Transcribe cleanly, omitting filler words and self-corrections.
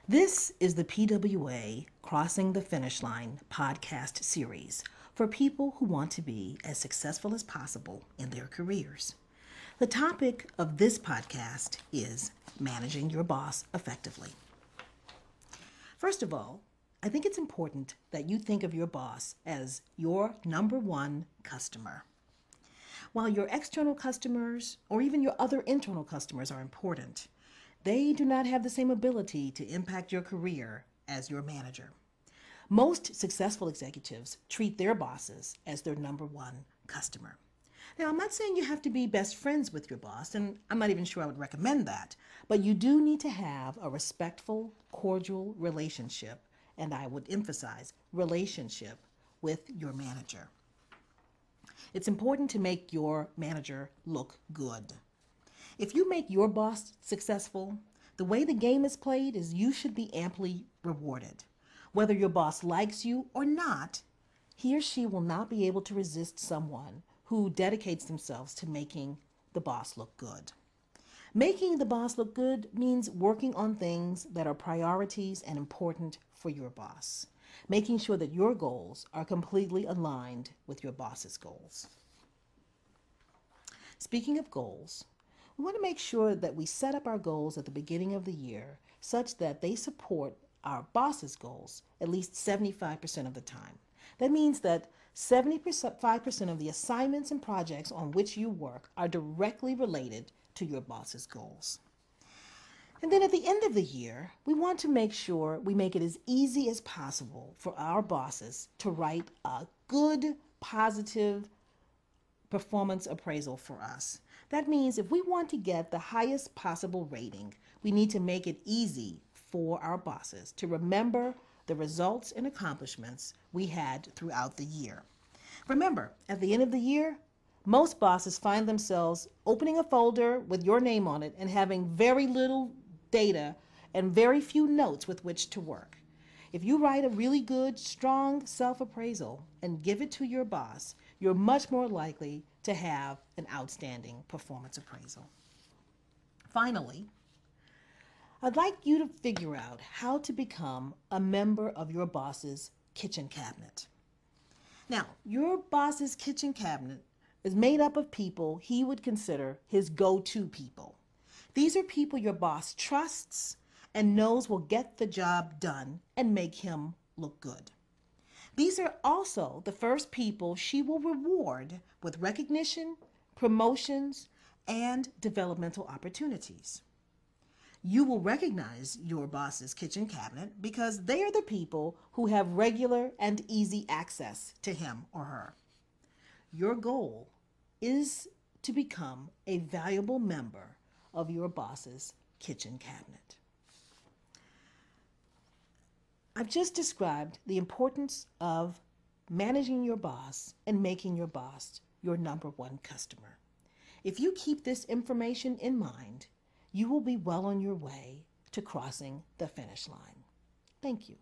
This is the PWA Crossing the Finish Line podcast series for people who want to be as successful as possible in their careers. The topic of this podcast is managing your boss effectively. First of all, I think it's important that you think of your boss as your number one customer. While your external customers or even your other internal customers are important, they do not have the same ability to impact your career as your manager. Most successful executives treat their bosses as their number one customer. Now, I'm not saying you have to be best friends with your boss, and I'm not even sure I would recommend that, but you do need to have a respectful, cordial relationship, and I would emphasize relationship with your manager. It's important to make your manager look good. If you make your boss successful, the way the game is played is you should be amply rewarded. Whether your boss likes you or not, he or she will not be able to resist someone who dedicates themselves to making the boss look good. Making the boss look good means working on things that are priorities and important for your boss, making sure that your goals are completely aligned with your boss's goals. Speaking of goals, we want to make sure that we set up our goals at the beginning of the year such that they support our boss's goals at least 75% of the time. That means that 75% of the assignments and projects on which you work are directly related to your boss's goals. And then at the end of the year, we want to make sure we make it as easy as possible for our bosses to write a good, positive performance appraisal for us. That means if we want to get the highest possible rating, we need to make it easy for our bosses to remember the results and accomplishments we had throughout the year. Remember, at the end of the year, most bosses find themselves opening a folder with your name on it and having very little data and very few notes with which to work. If you write a really good, strong self-appraisal and give it to your boss, you're much more likely to have an outstanding performance appraisal. Finally, I'd like you to figure out how to become a member of your boss's kitchen cabinet. Now, your boss's kitchen cabinet is made up of people he would consider his go-to people. These are people your boss trusts and knows will get the job done and make him look good. These are also the first people she will reward with recognition, promotions, and developmental opportunities. You will recognize your boss's kitchen cabinet because they are the people who have regular and easy access to him or her. Your goal is to become a valuable member of your boss's kitchen cabinet. I've just described the importance of managing your boss and making your boss your number one customer. If you keep this information in mind, you will be well on your way to crossing the finish line. Thank you.